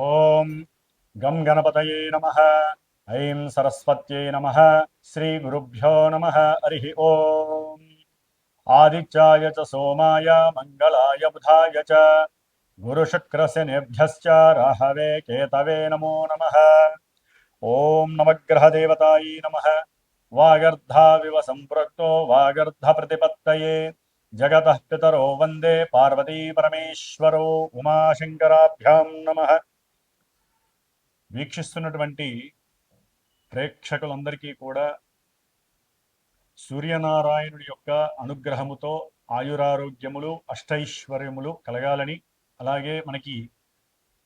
ఓం గం గణపతయే నమః. ఐం సరస్వత్యై నమః. శ్రీ గురుభ్యో నమః. హరి ఓం. ఆదిత్యాయ చ సోమాయ మంగళాయ బుధాయ చ గురుశుక్రశనిభ్యశ్చ రాహవే కేతవే నమో నమః. ఓం నవగ్రహదేవతాయై నమః. వాగర్ధావివ సంపృక్తో వాగర్ధ ప్రతిపత్తయే జగతః పితరో వందే పార్వతీ పరమేశ్వరో ఉమాశంకరాభ్యాం నమః. వీక్షిస్తున్నటువంటి ప్రేక్షకులందరికీ కూడా సూర్యనారాయణుడి యొక్క అనుగ్రహముతో ఆయురారోగ్యములు అష్టైశ్వర్యములు కలగాలని, అలాగే మనకి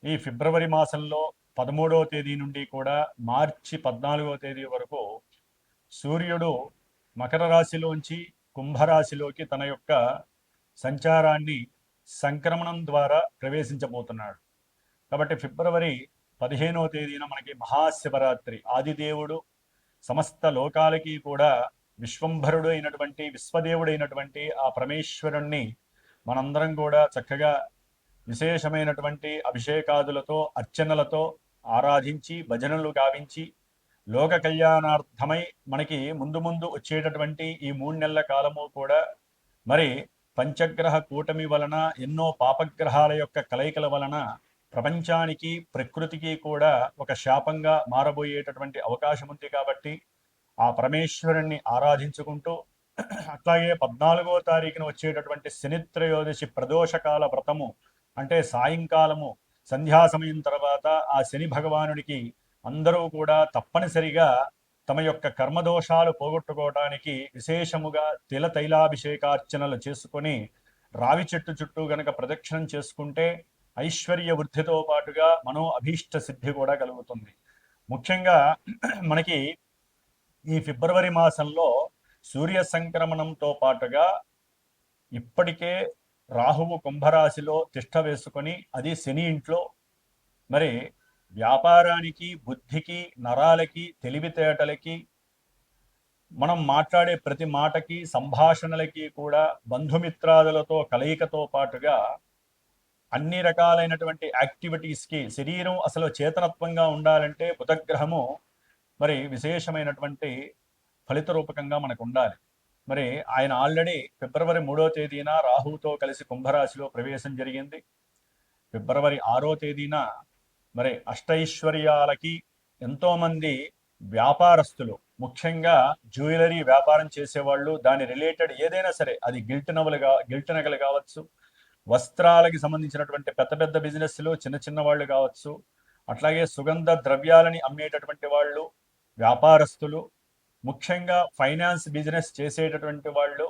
ఈ ఫిబ్రవరి మాసంలో 13వ తేదీ నుండి కూడా మార్చి 14వ తేదీ వరకు సూర్యుడు మకర రాశిలోంచి కుంభరాశిలోకి తన యొక్క సంచారాన్ని సంక్రమణం ద్వారా ప్రవేశించబోతున్నాడు. కాబట్టి ఫిబ్రవరి 15వ తేదీన మనకి మహాశివరాత్రి. ఆదిదేవుడు సమస్త లోకాలకి కూడా విశ్వంభరుడు అయినటువంటి విశ్వదేవుడైనటువంటి ఆ పరమేశ్వరుణ్ణి మనందరం కూడా చక్కగా విశేషమైనటువంటి అభిషేకాదులతో అర్చనలతో ఆరాధించి భజనలు గావించి లోక కళ్యాణార్థమై మనకి ముందు ముందు వచ్చేటటువంటి ఈ 3 నెలల కాలము కూడా మరి పంచగ్రహ కూటమి వలన ఎన్నో పాపగ్రహాల యొక్క కలయికల వలన ప్రపంచానికి ప్రకృతికి కూడా ఒక శాపంగా మారబోయేటటువంటి అవకాశం ఉంది. కాబట్టి ఆ పరమేశ్వరుణ్ణి ఆరాధించుకుంటూ అట్లాగే 14వ తారీఖున వచ్చేటటువంటి శనిత్రయోదశి ప్రదోషకాల వ్రతము అంటే సాయంకాలము సంధ్యా సమయం తర్వాత ఆ శని భగవానుడికి అందరూ కూడా తప్పనిసరిగా తమ యొక్క కర్మదోషాలు పోగొట్టుకోవడానికి విశేషముగా తిల తైలాభిషేకార్చనలు చేసుకొని రావి చెట్టు చుట్టూ గనక ప్రదక్షిణం చేసుకుంటే ఐశ్వర్య వృద్ధితో పాటుగా మనో అభీష్ట సిద్ధి కూడా కలుగుతుంది. ముఖ్యంగా మనకి ఈ ఫిబ్రవరి మాసంలో సూర్య సంక్రమణంతో పాటుగా ఇప్పటికే రాహువు కుంభరాశిలో తిష్ట వేసుకొని అది శని ఇంట్లో మరి వ్యాపారానికి బుద్ధికి నరాలకి తెలివితేటలకి మనం మాట్లాడే ప్రతి మాటకి సంభాషణలకి కూడా బంధుమిత్రాదులతో కలయికతో పాటుగా అన్ని రకాలైనటువంటి యాక్టివిటీస్కి శరీరం అసలు చేతనత్వంగా ఉండాలంటే బుధగ్రహము మరి విశేషమైనటువంటి ఫలిత రూపకంగా మనకు ఉండాలి. మరి ఆయన ఆల్రెడీ ఫిబ్రవరి 3వ తేదీన రాహుతో కలిసి కుంభరాశిలో ప్రవేశం జరిగింది. ఫిబ్రవరి 6వ తేదీన మరి అష్టైశ్వర్యాలకి ఎంతోమంది వ్యాపారస్తులు, ముఖ్యంగా జ్యువెలరీ వ్యాపారం చేసేవాళ్ళు, దాని రిలేటెడ్ ఏదైనా సరే, అది గిల్ట్ నగలు కావచ్చు, వస్త్రాలకి సంబంధించినటువంటి పెద్ద పెద్ద బిజినెస్లు, చిన్న చిన్న వాళ్ళు కావచ్చు, అట్లాగే సుగంధ ద్రవ్యాలని అమ్మేటటువంటి వాళ్ళు, వ్యాపారస్తులు, ముఖ్యంగా ఫైనాన్స్ బిజినెస్ చేసేటటువంటి వాళ్ళు,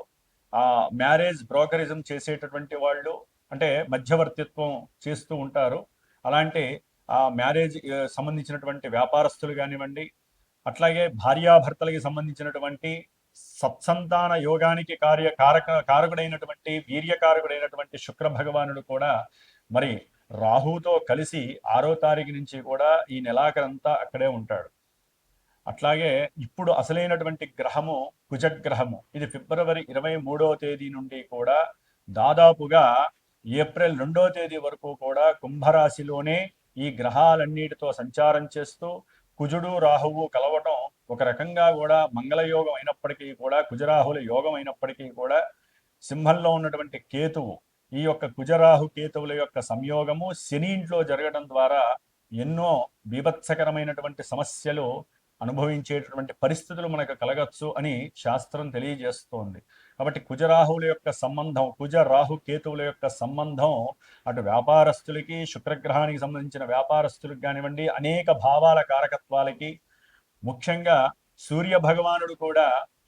మ్యారేజ్ బ్రోకరిజం చేసేటటువంటి వాళ్ళు, అంటే మధ్యవర్తిత్వం చేస్తూ ఉంటారు. అలాంటి మ్యారేజ్ సంబంధించినటువంటి వ్యాపారస్తులు కానివ్వండి, అట్లాగే భార్యాభర్తలకి సంబంధించినటువంటి సత్సంతాన యోగానికి కారకుడైనటువంటి వీర్యకారకుడైనటువంటి శుక్ర భగవానుడు కూడా మరి రాహుతో కలిసి 6వ తారీఖు నుంచి కూడా ఈ నెలాఖరంతా అక్కడే ఉంటాడు. అట్లాగే ఇప్పుడు అసలైనటువంటి గ్రహము కుజగ్రహము. ఇది ఫిబ్రవరి 23వ తేదీ నుండి కూడా దాదాపుగా ఏప్రిల్ 2వ తేదీ వరకు కూడా కుంభరాశిలోనే ఈ గ్రహాలన్నిటితో సంచారం చేస్తూ కుజుడు రాహువు కలవటం ఒక రకంగా కూడా మంగళయోగం అయినప్పటికీ కూడా, కుజరాహుల యోగం అయినప్పటికీ కూడా, సింహంలో ఉన్నటువంటి కేతువు, ఈ యొక్క కుజరాహు కేతువుల యొక్క సంయోగము శని ఇంట్లో జరగడం ద్వారా ఎన్నో బీభత్సకరమైనటువంటి సమస్యలు అనుభవించేటటువంటి పరిస్థితులు మనకు కలగచ్చు అని శాస్త్రం తెలియజేస్తోంది. కాబట్టి కుజరాహువుల యొక్క సంబంధం, కుజ రాహు కేతువుల యొక్క సంబంధం అటు వ్యాపారస్తులకి, శుక్రగ్రహానికి సంబంధించిన వ్యాపారస్తులకు కానివ్వండి, అనేక భావాల కారకత్వాలకి, ముఖ్యంగా సూర్య భగవానుడు కూడా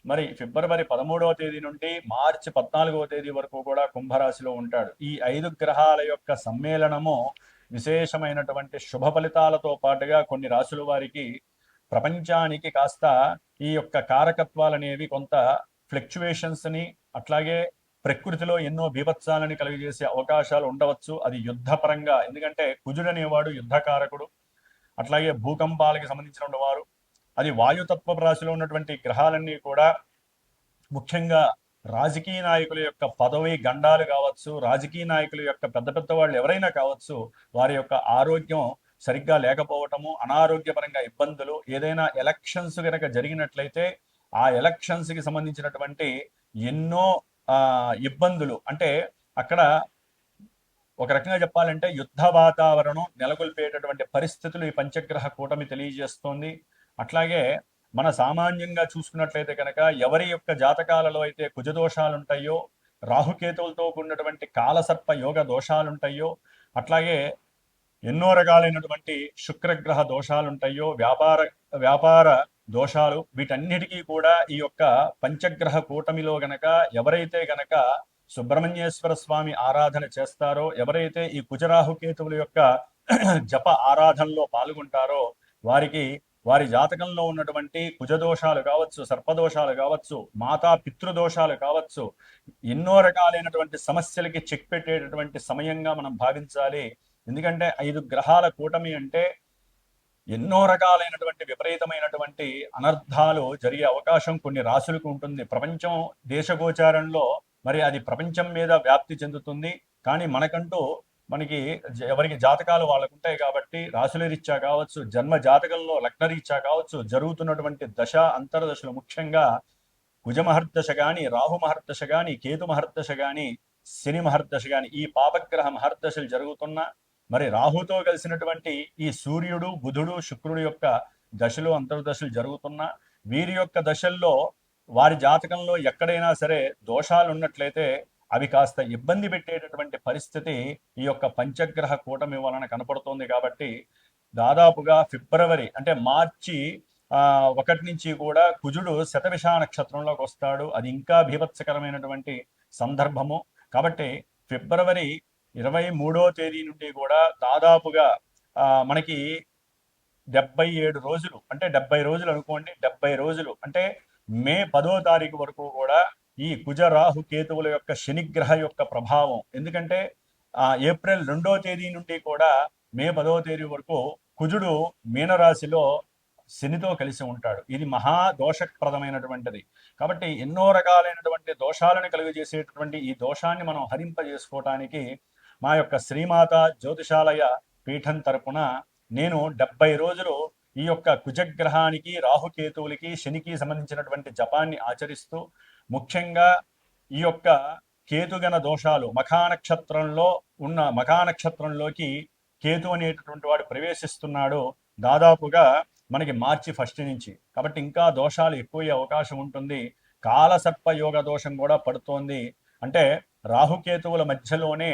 మరి ఫిబ్రవరి 13వ తేదీ నుండి మార్చి 14వ తేదీ వరకు కూడా కుంభరాశిలో ఉంటాడు. ఈ 5 గ్రహాల యొక్క సమ్మేళనము విశేషమైనటువంటి శుభ ఫలితాలతో పాటుగా కొన్ని రాశుల వారికి ప్రపంచానికి కాస్త ఈ యొక్క కారకత్వాలనేవి కొంత ఫ్లక్చువేషన్స్ని, అట్లాగే ప్రకృతిలో ఎన్నో బీభత్సాలని కలిగజేసే అవకాశాలు ఉండవచ్చు. అది యుద్ధపరంగా, ఎందుకంటే కుజుడు అనేవాడు యుద్ధకారకుడు. అట్లాగే భూకంపాలకి సంబంధించిన వారు, అది వాయుతత్వ రాశిలో ఉన్నటువంటి గ్రహాలన్నీ కూడా ముఖ్యంగా రాజకీయ నాయకుల యొక్క పదవి గండాలు కావచ్చు, రాజకీయ నాయకుల యొక్క పెద్ద పెద్ద వాళ్ళు ఎవరైనా కావచ్చు, వారి యొక్క ఆరోగ్యం సరిగ్గా లేకపోవటము, అనారోగ్యపరంగా ఇబ్బందులు, ఏదైనా ఎలక్షన్స్ కనుక జరిగినట్లయితే ఆ ఎలక్షన్స్కి సంబంధించినటువంటి ఎన్నో ఇబ్బందులు, అంటే అక్కడ ఒక రకంగా చెప్పాలంటే యుద్ధ వాతావరణం నెలకొల్పేటటువంటి పరిస్థితులు ఈ పంచగ్రహ కూటమి తెలియజేస్తోంది. అట్లాగే మన సామాన్యంగా చూసుకున్నట్లయితే కనుక ఎవరి యొక్క జాతకాలలో అయితే కుజదోషాలు ఉంటాయో, రాహుకేతువులతో కూడినటువంటి కాలసర్ప యోగ దోషాలు ఉంటాయో, అట్లాగే ఎన్నో రకాలైనటువంటి శుక్రగ్రహ దోషాలు ఉంటాయో, వ్యాపార దోషాలు, వీటన్నిటికీ కూడా ఈ యొక్క పంచగ్రహ కూటమిలో గనక ఎవరైతే గనక సుబ్రహ్మణ్యేశ్వర స్వామి ఆరాధన చేస్తారో, ఎవరైతే ఈ కుజరాహుకేతువుల యొక్క జప ఆరాధనలో పాల్గొంటారో వారికి వారి జాతకంలో ఉన్నటువంటి కుజదోషాలు కావచ్చు, సర్పదోషాలు కావచ్చు, మాతా పితృదోషాలు కావచ్చు, ఎన్నో రకాలైనటువంటి సమస్యలకి చెక్ పెట్టేటటువంటి సమయంగా మనం భావించాలి. ఎందుకంటే 5 గ్రహాల కూటమి అంటే ఎన్నో రకాలైనటువంటి విపరీతమైనటువంటి అనర్థాలు జరిగే అవకాశం కొన్ని రాశులకు ఉంటుంది. ప్రపంచం దేశగోచారంలో మరి అది ప్రపంచం మీద వ్యాప్తి చెందుతుంది. కానీ మనకి ఎవరికి జాతకాలు వాళ్ళకు ఉంటాయి కాబట్టి రాశుల రీత్యా కావచ్చు, జన్మ జాతకంలో లగ్న రీత్యా కావచ్చు, జరుగుతున్నటువంటి దశ అంతర్దశలు, ముఖ్యంగా కుజ మహర్దశ కానీ, రాహు మహర్దశ కానీ, కేతు మహర్దశ కానీ, శని మహర్దశ కానీ, ఈ పాపగ్రహ మహర్దశలు జరుగుతున్నా, మరి రాహుతో కలిసినటువంటి ఈ సూర్యుడు, బుధుడు, శుక్రుడు యొక్క దశలు అంతర్దశలు జరుగుతున్నా, వీరి యొక్క దశల్లో వారి జాతకంలో ఎక్కడైనా సరే దోషాలు ఉన్నట్లయితే అవి కాస్త ఇబ్బంది పెట్టేటటువంటి పరిస్థితి ఈ యొక్క పంచగ్రహ కూటమి వలన కనపడుతోంది. కాబట్టి దాదాపుగా ఫిబ్రవరి అంటే మార్చి 1 నుంచి కూడా కుజుడు శతభిష నక్షత్రంలోకి వస్తాడు. అది ఇంకా భీభత్సకరమైనటువంటి సందర్భము. కాబట్టి ఫిబ్రవరి 23వ తేదీ నుండి కూడా దాదాపుగా మనకి 77 రోజులు, అంటే 70 రోజులు అనుకోండి, 70 రోజులు అంటే మే 10వ తారీఖు వరకు కూడా ఈ కుజ రాహు కేతువుల యొక్క శనిగ్రహ యొక్క ప్రభావం. ఎందుకంటే ఏప్రిల్ 2వ తేదీ నుండి కూడా మే 10వ తేదీ వరకు కుజుడు మీనరాశిలో శనితో కలిసి ఉంటాడు. ఇది మహా దోషప్రదమైనటువంటిది. కాబట్టి ఎన్నో రకాలైనటువంటి దోషాలను కలుగజేసేటటువంటి ఈ దోషాన్ని మనం హరింపజేసుకోవటానికి మా యొక్క శ్రీమాత జ్యోతిషాలయ పీఠం తరపున నేను 70 రోజులు ఈ యొక్క కుజగ్రహానికి, రాహుకేతువులకి, శనికి సంబంధించినటువంటి జపాన్ని ఆచరిస్తూ, ముఖ్యంగా ఈ యొక్క కేతుగణ దోషాలు మఖానక్షత్రంలోకి కేతు అనేటటువంటి వాడు ప్రవేశిస్తున్నాడు దాదాపుగా మనకి మార్చి 1 నుంచి. కాబట్టి ఇంకా దోషాలు ఎక్కువయ్యే అవకాశం ఉంటుంది. కాలసర్ప యోగ దోషం కూడా పడుతోంది. అంటే రాహుకేతువుల మధ్యలోనే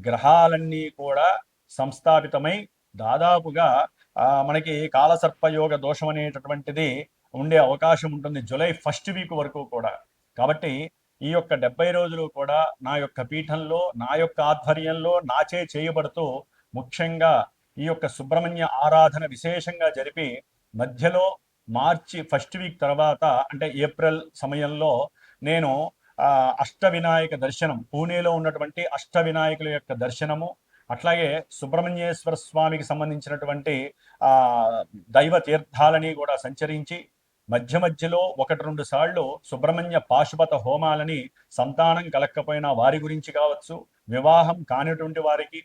గ్రహాలన్నీ కూడా సంస్థాపితమై దాదాపుగా మనకి కాలసర్పయోగ దోషం అనేటటువంటిది ఉండే అవకాశం ఉంటుంది జూలై 1st వీక్ వరకు కూడా. కాబట్టి ఈ యొక్క 70 రోజులు కూడా నా యొక్క పీఠంలో, నా యొక్క ఆధ్వర్యంలో నాచే చేయబడుతూ, ముఖ్యంగా ఈ యొక్క సుబ్రహ్మణ్య ఆరాధన విశేషంగా జరిపి, మధ్యలో మార్చి 1st వీక్ తర్వాత అంటే ఏప్రిల్ సమయంలో నేను అష్టవినాయక దర్శనం, పూణేలో ఉన్నటువంటి అష్టవినాయకుల యొక్క దర్శనము, అట్లాగే సుబ్రహ్మణ్యేశ్వర స్వామికి సంబంధించినటువంటి దైవ తీర్థాలని కూడా సంచరించి, మధ్యలో 1-2 సార్లు సుబ్రహ్మణ్య పాశుపత హోమాలని సంతానం కలక్కపోయినా వారి గురించి కావచ్చు, వివాహం కానిటువంటి వారికి,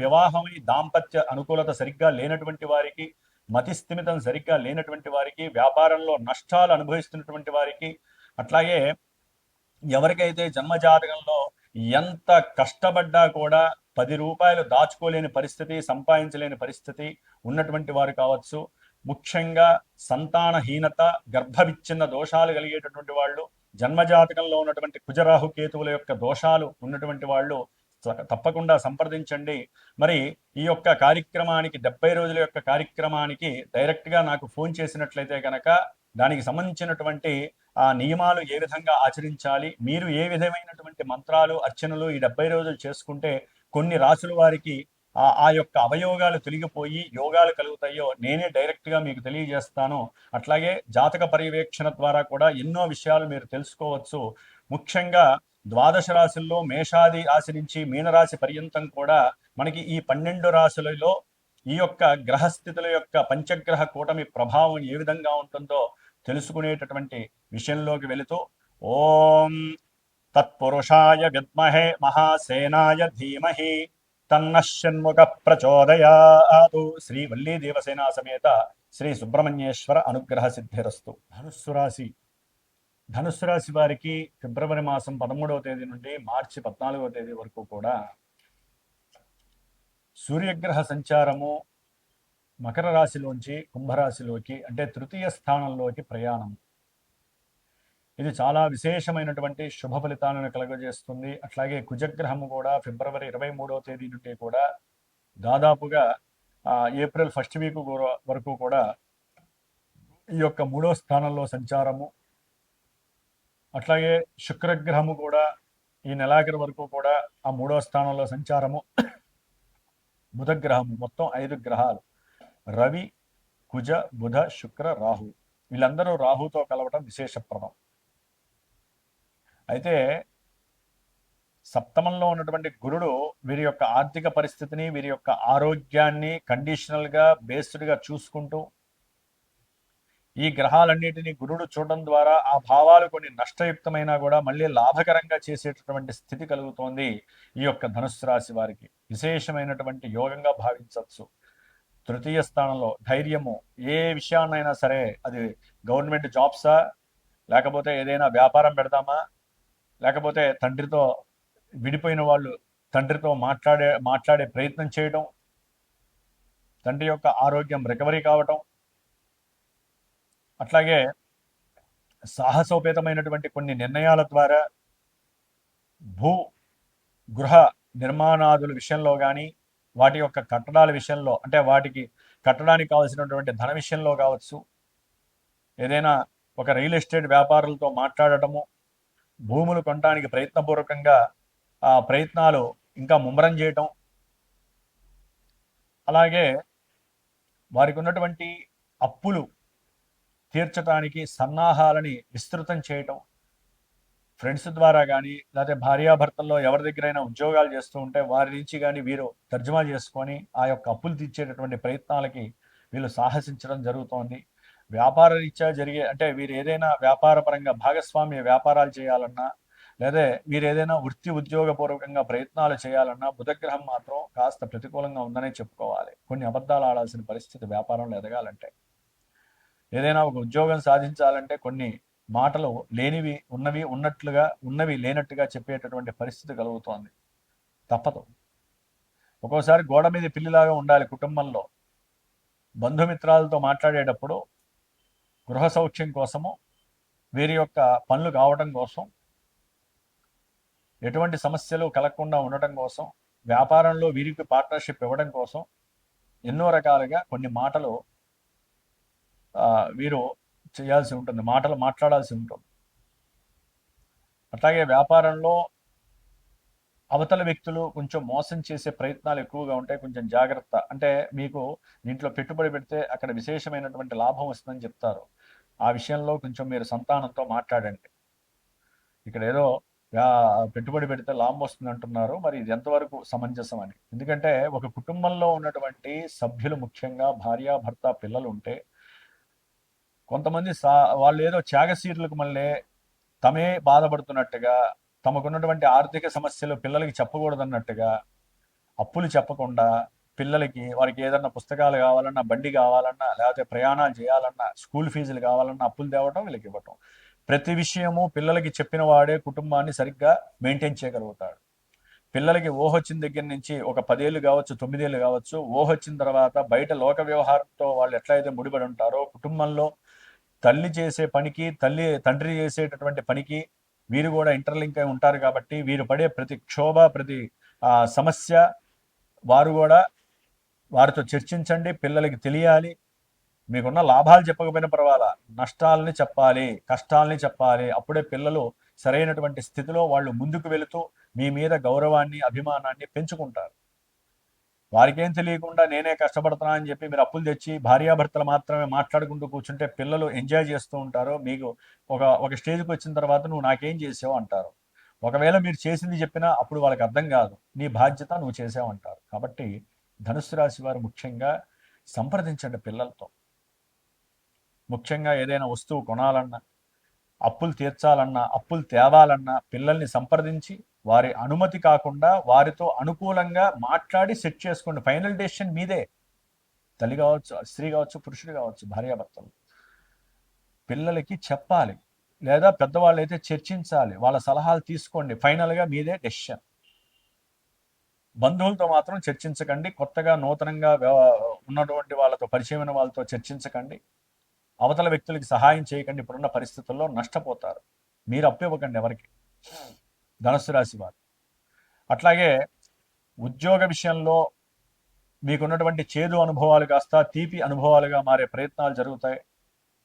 వివాహమై దాంపత్య అనుకూలత సరిగ్గా లేనటువంటి వారికి, మతిస్థిమితం సరిగ్గా లేనటువంటి వారికి, వ్యాపారంలో నష్టాలు అనుభవిస్తున్నటువంటి వారికి, అట్లాగే ఎవరికైతే జన్మజాతకంలో ఎంత కష్టపడ్డా కూడా 10 రూపాయలు దాచుకోలేని పరిస్థితి, సంపాదించలేని పరిస్థితి ఉన్నటువంటి వారు కావచ్చు, ముఖ్యంగా సంతానహీనత, గర్భవిచ్ఛిన్న దోషాలు కలిగేటటువంటి వాళ్ళు, జన్మజాతకంలో ఉన్నటువంటి కుజరాహు కేతువుల యొక్క దోషాలు ఉన్నటువంటి వాళ్ళు తప్పకుండా సంప్రదించండి. మరి ఈ యొక్క కార్యక్రమానికి 70 రోజుల యొక్క కార్యక్రమానికి డైరెక్ట్గా నాకు ఫోన్ చేసినట్లయితే కనుక దానికి సంబంధించినటువంటి నియమాలు ఏ విధంగా ఆచరించాలి, మీరు ఏ విధమైనటువంటి మంత్రాలు, అర్చనలు ఈ 70 రోజులు చేసుకుంటే కొన్ని రాసుల వారికి ఆ యొక్క అవయోగాలు తొలగిపోయి యోగాలు కలుగుతాయో నేనే డైరెక్ట్గా మీకు తెలియజేస్తాను. అట్లాగే జాతక పర్యవేక్షణ ద్వారా కూడా ఎన్నో విషయాలు మీరు తెలుసుకోవచ్చు. ముఖ్యంగా ద్వాదశ రాశుల్లో మేషాది రాశి నుంచి మీనరాశి పర్యంతం కూడా మనకి ఈ 12 రాశులలో ఈ యొక్క గ్రహస్థితుల యొక్క పంచగ్రహ కూటమి ప్రభావం ఏ విధంగా ఉంటుందో తెలుసుకునేటటువంటి విషయంలోకి వెళుతూ, ఓం తత్పురుషాయ విద్మహే మహాసేనాయ ధీమహి తన్నః షణ్ముఖ ప్రచోదయాతు. శ్రీ వల్లీ దేవసేనా సమేత శ్రీ సుబ్రహ్మణ్యేశ్వర అనుగ్రహ సిద్ధిరస్తు. ధనుస్సు రాశి వారికి ఫిబ్రవరి మాసం 13వ తేదీ నుండి మార్చి 14వ తేదీ వరకు కూడా సూర్యగ్రహ సంచారము మకర రాశిలోంచి కుంభరాశిలోకి అంటే తృతీయ స్థానంలోకి ప్రయాణం. ఇది చాలా విశేషమైనటువంటి శుభ ఫలితాలను కలుగజేస్తుంది. అట్లాగే కుజగ్రహము కూడా ఫిబ్రవరి 23వ తేదీ నుండి కూడా దాదాపుగా ఏప్రిల్ ఫస్ట్ వీక్ వరకు కూడా ఈ యొక్క 3వ స్థానంలో సంచారము. అట్లాగే శుక్రగ్రహము కూడా ఈ నెలాఖరు వరకు కూడా ఆ 3వ స్థానంలో సంచారము. బుధగ్రహము, మొత్తం 5 గ్రహాలు రవి, కుజ, బుధ, శుక్ర, రాహు, వీళ్ళందరూ రాహుతో కలవటం విశేషప్రదం. అయితే సప్తమంలో ఉన్నటువంటి గురుడు వీరి యొక్క ఆర్థిక పరిస్థితిని, వీరి యొక్క ఆరోగ్యాన్ని కండిషనల్గా బేస్డ్గా చూసుకుంటూ ఈ గ్రహాలన్నిటినీ గురుడు చూడడం ద్వారా ఆ భావాలు కొన్ని నష్టయుక్తమైనా కూడా మళ్ళీ లాభకరంగా చేసేటటువంటి స్థితి కలుగుతోంది ఈ యొక్క ధనుస్సు రాశి వారికి. విశేషమైనటువంటి యోగంగా భావించవచ్చు. తృతీయ స్థానంలో ధైర్యము, ఏ విషయాన్నైనా సరే, అది గవర్నమెంట్ జాబ్సా, లేకపోతే ఏదైనా వ్యాపారం పెడదామా, లేకపోతే తండ్రితో విడిపోయిన వాళ్ళు తండ్రితో మాట్లాడే ప్రయత్నం చేయడం, తండ్రి యొక్క ఆరోగ్యం రికవరీ కావటం, అట్లాగే సాహసోపేతమైనటువంటి కొన్ని నిర్ణయాల ద్వారా భూ గృహ నిర్మాణాదుల విషయంలో కానీ, వాటి యొక్క కట్టడాల విషయంలో అంటే వాటికి కట్టడానికి కావాల్సినటువంటి ధన విషయంలో కావచ్చు, ఏదైనా ఒక రియల్ ఎస్టేట్ వ్యాపారులతో మాట్లాడటము, భూములు కొనడానికి ప్రయత్నపూర్వకంగా ఆ ప్రయత్నాలు ఇంకా ముమ్మరం చేయటం, అలాగే వారికి ఉన్నటువంటి అప్పులు తీర్చడానికి సన్నాహాలని విస్తృతం చేయటం, ఫ్రెండ్స్ ద్వారా కానీ లేకపోతే భార్యాభర్తల్లో ఎవరి దగ్గరైనా ఉద్యోగాలు చేస్తూ ఉంటే వారి నుంచి కానీ వీరు తర్జుమా చేసుకొని ఆ యొక్క అప్పులు తీర్చేటటువంటి ప్రయత్నాలకి వీళ్ళు సాహసించడం జరుగుతోంది. వ్యాపార రీత్యా అంటే వీరు ఏదైనా వ్యాపారపరంగా భాగస్వామ్య వ్యాపారాలు చేయాలన్నా, లేదా వీరు ఏదైనా వృత్తి ఉద్యోగపూర్వకంగా ప్రయత్నాలు చేయాలన్నా బుధగ్రహం మాత్రం కాస్త ప్రతికూలంగా ఉందనే చెప్పుకోవాలి. కొన్ని అబద్ధాలు ఆడాల్సిన పరిస్థితి వ్యాపారంలో ఎదగాలంటే. ఏదైనా ఒక ఉద్యోగం సాధించాలంటే కొన్ని మాటలు లేనివి ఉన్నవి ఉన్నట్లుగా, ఉన్నవి లేనట్టుగా చెప్పేటటువంటి పరిస్థితి కలుగుతోంది. తప్పదు. ఒక్కోసారి గోడ మీద పిల్లిలాగా ఉండాలి కుటుంబంలో. బంధుమిత్రాలతో మాట్లాడేటప్పుడు గృహ సౌఖ్యం కోసము, వీరి యొక్క పనులు కావడం కోసం, ఎటువంటి సమస్యలు కలగకుండా ఉండటం కోసం, వ్యాపారంలో వీరికి పార్ట్నర్షిప్ ఇవ్వడం కోసం ఎన్నో రకాలుగా కొన్ని మాటలు వీరు చేయాల్సి ఉంటుంది, మాటలు మాట్లాడాల్సి ఉంటుంది. అట్లాగే వ్యాపారంలో అవతల వ్యక్తులు కొంచెం మోసం చేసే ప్రయత్నాలు ఎక్కువగా ఉంటాయి. కొంచెం జాగ్రత్త. అంటే మీకు దీంట్లో పెట్టుబడి పెడితే అక్కడ విశేషమైనటువంటి లాభం వస్తుందని చెప్తారు. ఆ విషయంలో కొంచెం మీరు సంతానంతో మాట్లాడండి. ఇక్కడ ఏదో పెట్టుబడి పెడితే లాభం వస్తుంది అంటున్నారు, మరి ఇది ఎంతవరకు సమంజసం అని. ఎందుకంటే ఒక కుటుంబంలో ఉన్నటువంటి సభ్యులు, ముఖ్యంగా భార్య భర్త పిల్లలు ఉంటే కొంతమంది వాళ్ళు ఏదో త్యాగశీరులకు మళ్ళీ తమే బాధపడుతున్నట్టుగా, తమకున్నటువంటి ఆర్థిక సమస్యలు పిల్లలకి చెప్పకూడదన్నట్టుగా అప్పులు చెప్పకుండా పిల్లలకి, వారికి ఏదన్నా పుస్తకాలు కావాలన్నా, బండి కావాలన్నా, లేకపోతే ప్రయాణాలు చేయాలన్నా, స్కూల్ ఫీజులు కావాలన్నా అప్పులు తేవటం, వీళ్ళకి ఇవ్వటం. ప్రతి విషయము పిల్లలకి చెప్పిన వాడే కుటుంబాన్ని సరిగ్గా మెయింటైన్ చేయగలుగుతాడు. పిల్లలకి ఊహొచ్చిన దగ్గర నుంచి ఒక 10 ఏళ్ళు కావచ్చు, 9 ఏళ్ళు కావచ్చు, ఊహొచ్చిన తర్వాత బయట లోక వ్యవహారంతో వాళ్ళు ఎట్లయితే ముడిపడి ఉంటారో, కుటుంబంలో తల్లి చేసే పనికి, తండ్రి చేసేటటువంటి పనికి వీరు కూడా ఇంటర్లింక్ అయి ఉంటారు. కాబట్టి వీరు పడే ప్రతి క్షోభ, ప్రతి సమస్య వారు కూడా వారితో చర్చించండి. పిల్లలకి తెలియాలి. మీకున్న లాభాలు చెప్పకపోయినా పర్వాలా, నష్టాలని చెప్పాలి, కష్టాలని చెప్పాలి. అప్పుడే పిల్లలు సరైనటువంటి స్థితిలో వాళ్ళు ముందుకు వెళుతూ మీ మీద గౌరవాన్ని, అభిమానాన్ని పెంచుకుంటారు. వారికేం తెలియకుండా నేనే కష్టపడుతున్నా అని చెప్పి మీరు అప్పులు తెచ్చి భార్యాభర్తలు మాత్రమే మాట్లాడుకుంటూ కూర్చుంటే పిల్లలు ఎంజాయ్ చేస్తూ ఉంటారు. మీకు ఒక స్టేజ్కి వచ్చిన తర్వాత నువ్వు నాకేం చేసావు అంటారు. ఒకవేళ మీరు చేసింది చెప్పినా అప్పుడు వాళ్ళకి అర్థం కాదు. నీ బాధ్యత నువ్వు చేసావు అంటారు. కాబట్టి ధనుస్సు రాశి వారు ముఖ్యంగా సంప్రదించండి పిల్లలతో. ముఖ్యంగా ఏదైనా వస్తువు కొనాలన్నా అప్పులు తీర్చాలన్నా, అప్పులు తేవాలన్నా పిల్లల్ని సంప్రదించి వారి అనుమతి కాకుండా వారితో అనుకూలంగా మాట్లాడి సెట్ చేసుకోండి. ఫైనల్ డెసిషన్ మీదే. తల్లి కావచ్చు, స్త్రీ కావచ్చు, పురుషుడు కావచ్చు, భార్యాభర్తలు పిల్లలకి చెప్పాలి, లేదా పెద్దవాళ్ళు అయితే చర్చించాలి, వాళ్ళ సలహాలు తీసుకోండి. ఫైనల్గా మీదే డెసిషన్. బంధువులతో మాత్రం చర్చించకండి, కొత్తగా నూతనంగా ఉన్నటువంటి వాళ్ళతో, పరిచయమైన వాళ్ళతో చర్చించకండి, అవతల వ్యక్తులకి సహాయం చేయకండి. ఇప్పుడున్న పరిస్థితుల్లో నష్టపోతారు. మీరు అప్పు ఇవ్వకండి ఎవరికి. ధనుస్సు రాశి వారు అట్లాగే ఉద్యోగ విషయంలో మీకున్నటువంటి చేదు అనుభవాలు కాస్త తీపి అనుభవాలుగా మారే ప్రయత్నాలు జరుగుతాయి.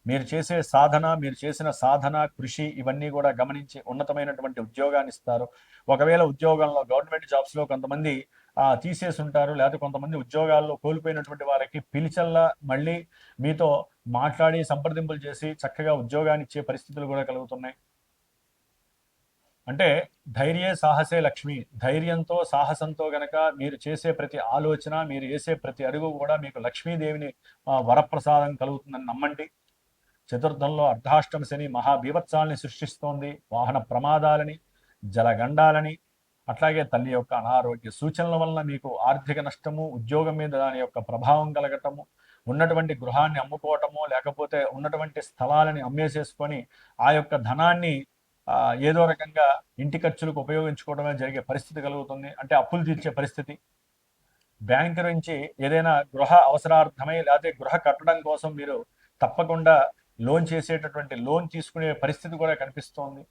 మీరు చేసే సాధన, మీరు చేసిన సాధన, కృషి ఇవన్నీ కూడా గమనించి ఉన్నతమైనటువంటి ఉద్యోగాన్ని ఇస్తారు. ఒకవేళ ఉద్యోగంలో గవర్నమెంట్ జాబ్స్లో కొంతమంది తీసేసి ఉంటారు, లేదా కొంతమంది ఉద్యోగాల్లో కోల్పోయినటువంటి వారికి పిలిచల్లా మళ్ళీ మీతో మాట్లాడి సంప్రదింపులు చేసి చక్కగా ఉద్యోగాన్ని ఇచ్చే పరిస్థితులు కూడా కలుగుతున్నాయి. అంటే ధైర్యే సాహసే లక్ష్మి. ధైర్యంతో, సాహసంతో గనక మీరు చేసే ప్రతి ఆలోచన, మీరు వేసే ప్రతి అడుగు కూడా మీకు లక్ష్మీదేవిని వరప్రసాదం కలుగుతుందని నమ్మండి. చతుర్థంలో అర్ధాష్టమ శని మహాబీభత్సాలని సృష్టిస్తోంది. వాహన ప్రమాదాలని, జలగండాలని, అట్లాగే తల్లి యొక్క అనారోగ్య సూచనల వలన మీకు ఆర్థిక నష్టము, ఉద్యోగం మీద దాని యొక్క ప్రభావం కలగటము, ఉన్నటువంటి గృహాన్ని అమ్ముకోవటము, లేకపోతే ఉన్నటువంటి స్థలాలని అమ్మేసేసుకొని ఆ యొక్క ధనాన్ని ఏదో రకంగా ఇంటి ఖర్చులకు ఉపయోగించుకోవడమే జరిగే పరిస్థితి కలుగుతుంది. అంటే అప్పులు తీర్చే పరిస్థితి. బ్యాంకు నుంచి ఏదైనా గృహ అవసరార్థమై లేకపోతే గృహ కట్టడం కోసం మీరు తప్పకుండా లోన్ చేసేటటువంటి లోన్ తీసుకునే పరిస్థితి కూడా కనిపిస్తోంది.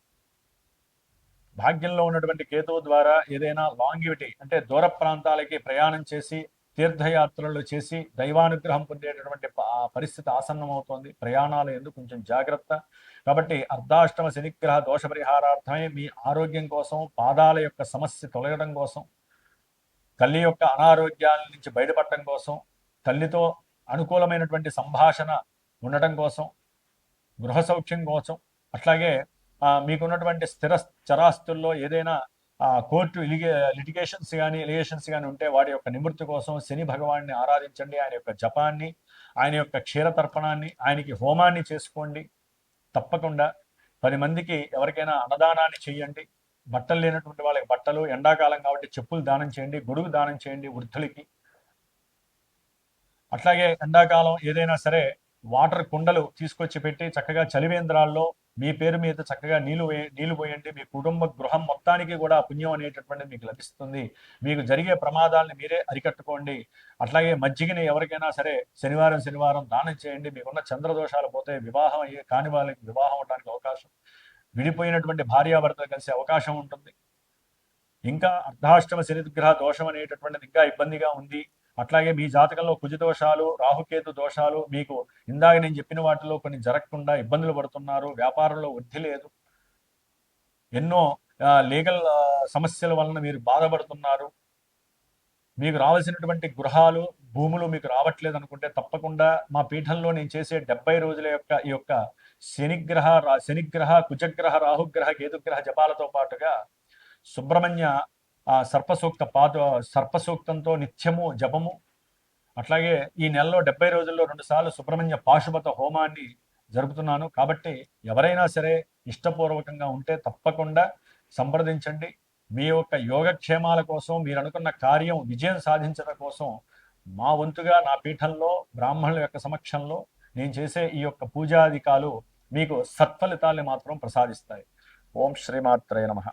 భాగ్యంలో ఉన్నటువంటి కేతువు ద్వారా ఏదైనా లాంగివిటీ అంటే దూర ప్రాంతాలకి ప్రయాణం చేసి తీర్థయాత్రలు చేసి దైవానుగ్రహం పొందేటటువంటి పరిస్థితి ఆసన్నమవుతోంది. ప్రయాణాలు ఎందుకు కొంచెం జాగ్రత్త. కాబట్టి అర్ధాష్టమ శనిగ్రహ దోష పరిహారార్థమై మీ ఆరోగ్యం కోసం, పాదాల యొక్క సమస్య తొలగడం కోసం, తల్లి యొక్క అనారోగ్యాల నుంచి బయటపడటం కోసం, తల్లితో అనుకూలమైనటువంటి సంభాషణ ఉండటం కోసం, గృహ సౌఖ్యం కోసం, అట్లాగే మీకున్నటువంటి స్థిర చరాస్తుల్లో ఏదైనా కోర్టు లిటిగేషన్స్ కానీ ఎలిగేషన్స్ కానీ ఉంటే వాటి యొక్క నివృత్తి కోసం శని భగవాన్ని ఆరాధించండి. ఆయన యొక్క జపాన్ని, ఆయన యొక్క క్షీరతర్పణాన్ని, ఆయనకి హోమాన్ని చేసుకోండి. తప్పకుండా 10 మందికి ఎవరికైనా అన్నదానాన్ని చేయండి. బట్టలు లేనటువంటి వాళ్ళకి బట్టలు, ఎండాకాలం కాబట్టి చెప్పులు దానం చేయండి, గొడుగు దానం చేయండి వృద్ధులకి. అట్లాగే ఎండాకాలం ఏదైనా సరే వాటర్ కుండలు తీసుకొచ్చి పెట్టి చక్కగా చలివేంద్రాల్లో మీ పేరు మీద చక్కగా నీళ్లు పోయండి. మీ కుటుంబ గృహం మొత్తానికి కూడా పుణ్యం అనేటటువంటిది మీకు లభిస్తుంది. మీకు జరిగే ప్రమాదాలను మీరే అరికట్టుకోండి. అట్లాగే మజ్జిగని ఎవరికైనా సరే శనివారం దానం చేయండి. మీకున్న చంద్రదోషాలు పోతే వివాహం కాని వాళ్ళకి వివాహం అవడానికి అవకాశం, విడిపోయినటువంటి భార్యాభర్తలు కలిసే అవకాశం ఉంటుంది. ఇంకా అర్ధాష్టమ శనిగ్రహ దోషం అనేటటువంటిది ఇంకా ఇబ్బందిగా ఉంది. అట్లాగే మీ జాతకంలో కుజదోషాలు, రాహుకేతు దోషాలు, మీకు ఇందాక నేను చెప్పిన వాటిలో కొన్ని జరగకుండా ఇబ్బందులు పడుతున్నారు. వ్యాపారంలో వృద్ధి లేదు. ఎన్నో లీగల్ సమస్యల వలన మీరు బాధపడుతున్నారు. మీకు రావాల్సినటువంటి గృహాలు, భూములు మీకు రావట్లేదు అనుకుంటే తప్పకుండా మా పీఠంలో నేను చేసే 70 రోజుల యొక్క ఈ యొక్క శనిగ్రహ, కుజగ్రహ, రాహుగ్రహ, కేతుగ్రహ జపాలతో పాటుగా సుబ్రహ్మణ్య సర్పసూక్తంతో నిత్యము జపము, అట్లాగే ఈ నెలలో 70 రోజుల్లో 2 సార్లు సుబ్రహ్మణ్య పాశుపత హోమాన్ని జరుపుతున్నాను. కాబట్టి ఎవరైనా సరే ఇష్టపూర్వకంగా ఉంటే తప్పకుండా సంప్రదించండి. మీ యొక్క యోగక్షేమాల కోసం, మీరు అనుకున్న కార్యం విజయం సాధించడం కోసం మా వంతుగా నా పీఠంలో బ్రాహ్మణుల యొక్క సమక్షంలో నేను చేసే ఈ యొక్క పూజాధికాలు మీకు సత్ఫలితాల్ని మాత్రం ప్రసాదిస్తాయి. ఓం శ్రీమాత్రే నమః.